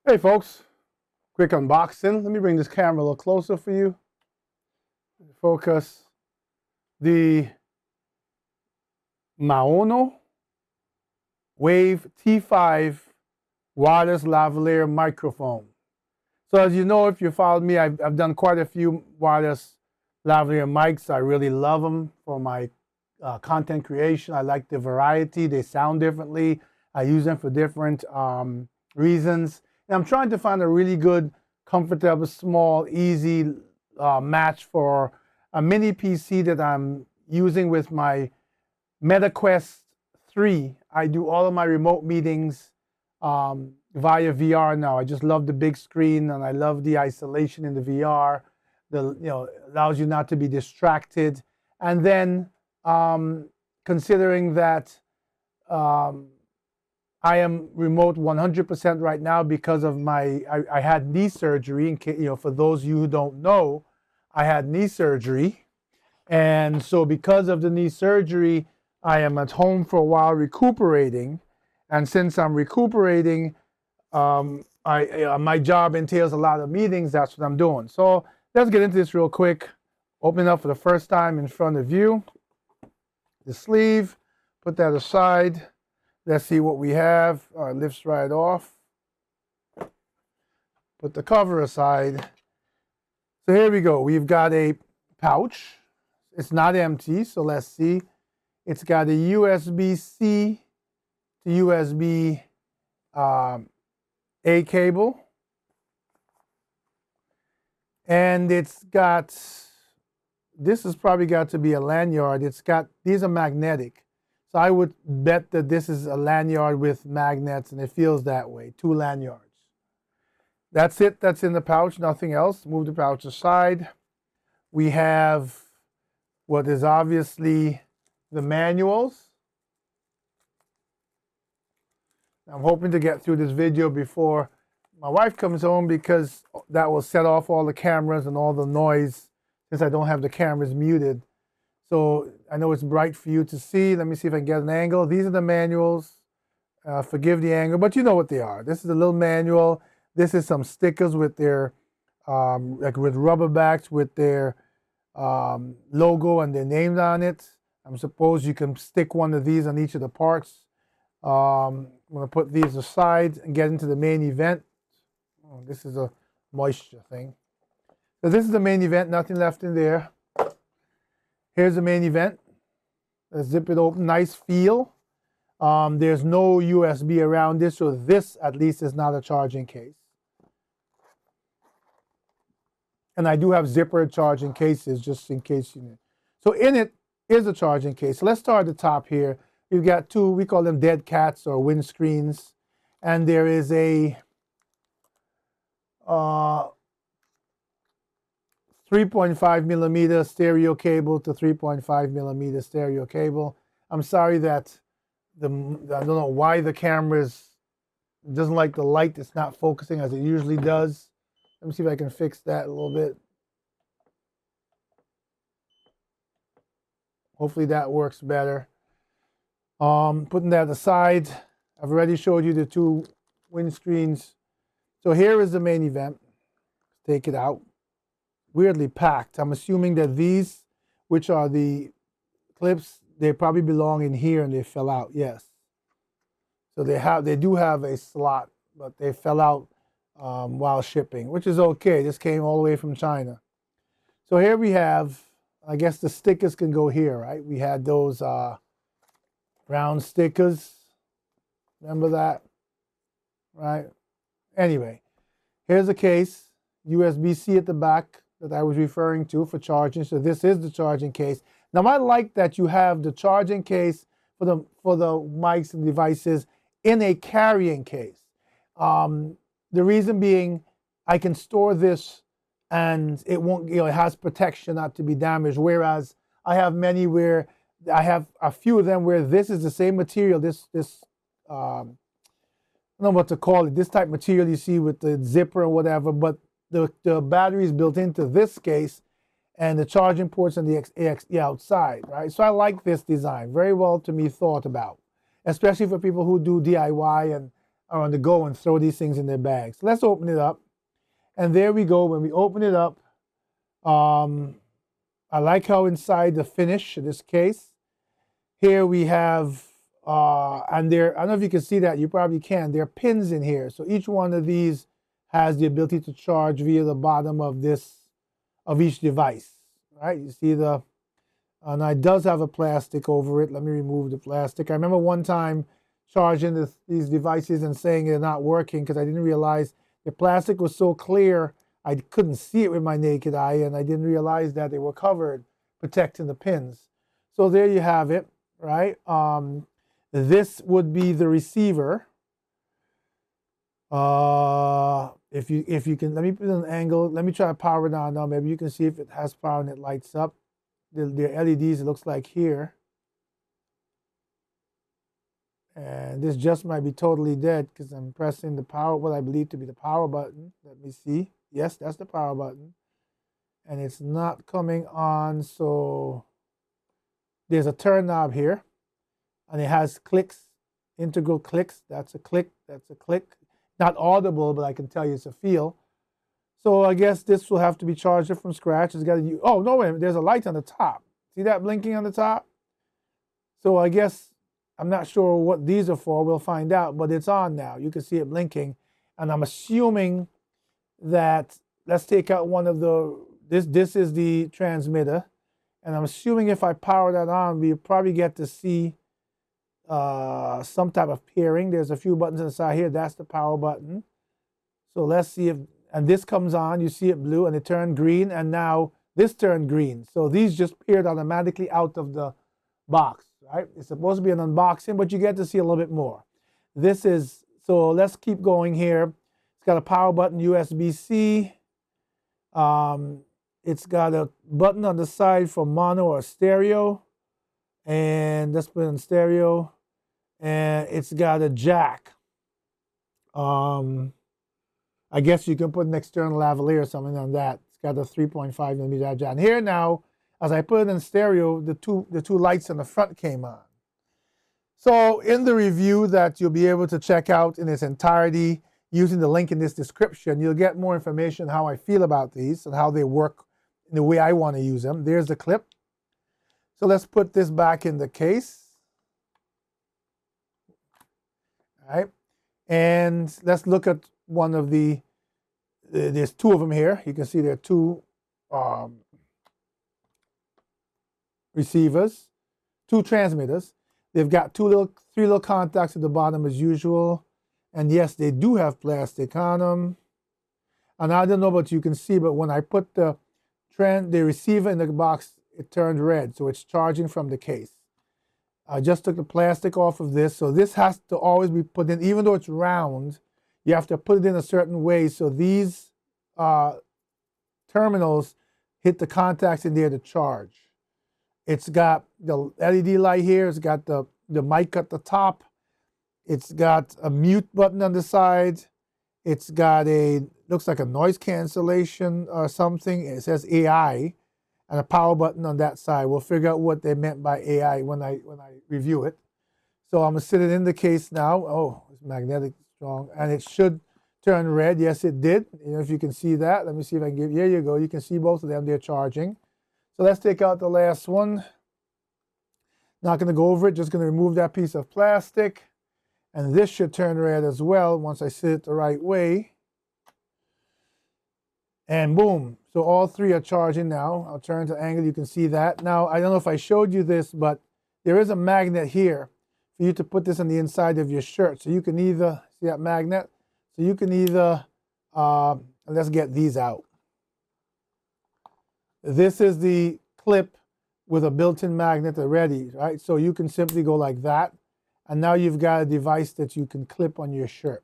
Hey folks, quick unboxing. Let me bring this camera a little closer for you. Focus. The Maono Wave T5 wireless lavalier microphone. So as you know, if you followed me, I've done quite a few wireless lavalier mics. I really love them for my content creation. I like the variety. They sound differently. I use them for different reasons. And I'm trying to find a really good, comfortable, small, easy match for a mini PC that I'm using with my MetaQuest 3. I do all of my remote meetings via VR now. I just love the big screen and I love the isolation in the VR. Allows you not to be distracted. And then considering that I am remote 100% right now because of I had knee surgery. In case, for those of you who don't know, I had knee surgery. And so because of the knee surgery, I am at home for a while recuperating. And since I'm recuperating, my job entails a lot of meetings. That's what I'm doing. So let's get into this real quick. Open it up for the first time in front of you. The sleeve, put that aside. Let's see what we have. It lifts right off. Put the cover aside. So here we go. We've got a pouch. It's not empty, so let's see. It's got a USB-C to USB A cable. And it's got, this has probably got to be a lanyard. These are magnetic. So I would bet that this is a lanyard with magnets, and it feels that way, 2 lanyards. That's it, that's in the pouch, nothing else. Move the pouch aside. We have what is obviously the manuals. I'm hoping to get through this video before my wife comes home because that will set off all the cameras and all the noise since I don't have the cameras muted. So I know it's bright for you to see. Let me see if I can get an angle. These are the manuals. Forgive the angle, but you know what they are. This is a little manual. This is some stickers with their, like with rubber backs with their logo and their names on it. I suppose you can stick one of these on each of the parts. I'm going to put these aside and get into the main event. Oh, this is a moisture thing. So this is the main event, nothing left in there. Here's the main event. Let's zip it open, nice feel. There's no USB around this, so this at least is not a charging case. And I do have zippered charging cases just in case you need. So in it is a charging case. So let's start at the top here. We've got 2, we call them dead cats or windscreens. And there is a 3.5 millimeter stereo cable to 3.5 millimeter stereo cable. I'm sorry that I don't know why the camera doesn't like the light. It's not focusing as it usually does. Let me see if I can fix that a little bit. Hopefully that works better. Putting that aside, I've already showed you the 2 windscreens. So here is the main event. Take it out. Weirdly packed. I'm assuming that these, which are the clips, they probably belong in here and they fell out. Yes. So they do have a slot, but they fell out while shipping, which is okay. This came all the way from China. So here we have, I guess the stickers can go here, right? We had those round stickers. Remember that? Right? Anyway, here's a case, USB-C at the back that I was referring to for charging. So this is the charging case. Now I like that you have the charging case for the mics and devices in a carrying case. The reason being, I can store this and it won't, it has protection not to be damaged. Whereas I have many where I have a few of them where this is the same material, I don't know what to call it, this type of material you see with the zipper or whatever, but the battery is built into this case and the charging ports on the outside, right? So I like this design, very well to me thought about, especially for people who do DIY and are on the go and throw these things in their bags. So let's open it up. And there we go. When we open it up, I like how inside the finish, in this case, here we have, and there, I don't know if you can see that, you probably can, there are pins in here. So each one of these has the ability to charge via the bottom of each device, right? You see and it does have a plastic over it. Let me remove the plastic. I remember one time charging these devices and saying they're not working because I didn't realize the plastic was so clear I couldn't see it with my naked eye, and I didn't realize that they were covered, protecting the pins. So there you have it, right? This would be the receiver. If you can, let me put an angle. Let me try to power it on now. Maybe you can see if it has power and it lights up. The LEDs, it looks like here. And this just might be totally dead because I'm pressing the power, what I believe to be the power button. Let me see. Yes, that's the power button. And it's not coming on, so there's a turn knob here. And it has clicks, integral clicks. That's a click, that's a click. Not audible, but I can tell you it's a feel. So I guess this will have to be charged from scratch. It's got to, oh, no, wait, there's a light on the top. See that blinking on the top? So I guess, I'm not sure what these are for. We'll find out, but it's on now. You can see it blinking. And I'm assuming that, let's take out one of this is the transmitter. And I'm assuming if I power that on, we probably get to see some type of pairing. There's a few buttons inside here. That's the power button. So let's see if, and this comes on, you see it blue and it turned green, and now this turned green. So these just paired automatically out of the box, right? It's supposed to be an unboxing, but you get to see a little bit more. This is, so let's keep going here. It's got a power button, USB-C. It's got a button on the side for mono or stereo. And let's put it in stereo. And it's got a jack. I guess you can put an external lavalier or something on that. It's got a 3.5 millimeter jack. And here now, as I put it in stereo, the two lights on the front came on. So in the review that you'll be able to check out in its entirety using the link in this description, you'll get more information how I feel about these and how they work in the way I want to use them. There's the clip. So let's put this back in the case. All right. And let's look at one of there's two of them here. You can see there are two receivers, two transmitters. They've got three little contacts at the bottom as usual. And yes, they do have plastic on them. And I don't know what you can see, but when I put the receiver in the box, it turned red. So it's charging from the case. I just took the plastic off of this. So this has to always be put in, even though it's round, you have to put it in a certain way. So these terminals hit the contacts in there to charge. It's got the LED light here. It's got the mic at the top. It's got a mute button on the side. It's got looks like a noise cancellation or something. It says AI and a power button on that side. We'll figure out what they meant by AI when I review it. So I'm gonna sit it in the case now. Oh, it's magnetic strong, and it should turn red. Yes, it did. You know, if you can see that, let me see if I can give. Here you go. You can see both of them. They're charging. So let's take out the last one. Not gonna go over it. Just gonna remove that piece of plastic, and this should turn red as well once I sit it the right way. And boom. So all three are charging now. I'll turn to angle. You can see that. Now, I don't know if I showed you this, but there is a magnet here for you to put this on the inside of your shirt. So you can either, see that magnet? So you can either, let's get these out. This is the clip with a built-in magnet already, right? So you can simply go like that. And now you've got a device that you can clip on your shirt.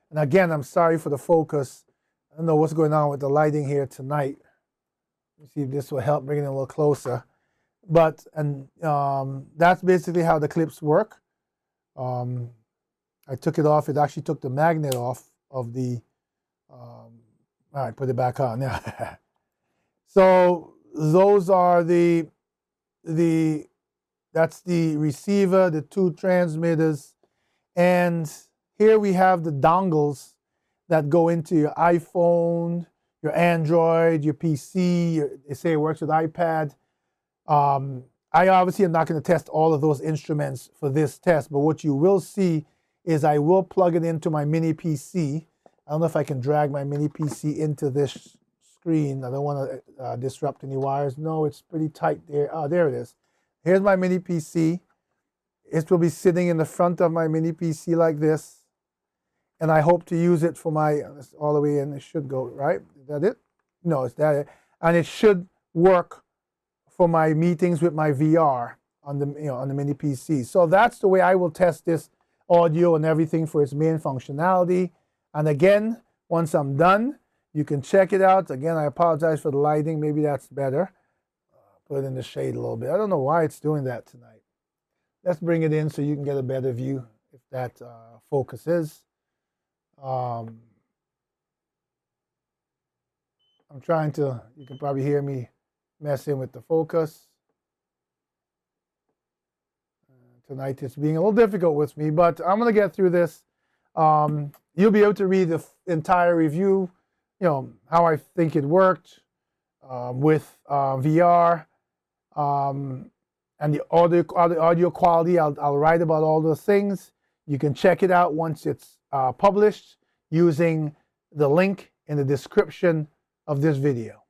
And again, I'm sorry for the focus. I don't know what's going on with the lighting here tonight. Let me see if this will help bring it a little closer. But, and that's basically how the clips work. I took it off. It actually took the magnet off of the, all right, put it back on now. So those are that's the receiver, the two transmitters, and here we have the dongles that go into your iPhone, your Android, your PC. They say it works with iPad. I obviously am not going to test all of those instruments for this test, but what you will see is I will plug it into my mini PC. I don't know if I can drag my mini PC into this screen. I don't want to disrupt any wires. No, it's pretty tight there. Oh, there it is. Here's my mini PC. It will be sitting in the front of my mini PC like this. And I hope to use it for my, all the way in, it should go, right? Is that it? No, it's that it. And it should work for my meetings with my VR on the, on the mini PC. So that's the way I will test this audio and everything for its main functionality. And again, once I'm done, you can check it out. Again, I apologize for the lighting. Maybe that's better. Put it in the shade a little bit. I don't know why it's doing that tonight. Let's bring it in so you can get a better view if that focus is. I'm trying to, you can probably hear me messing with the focus. Tonight it's being a little difficult with me, but I'm going to get through this. You'll be able to read the entire review, how I think it worked with VR and the audio quality. I'll write about all those things. You can check it out once it's published using the link in the description of this video.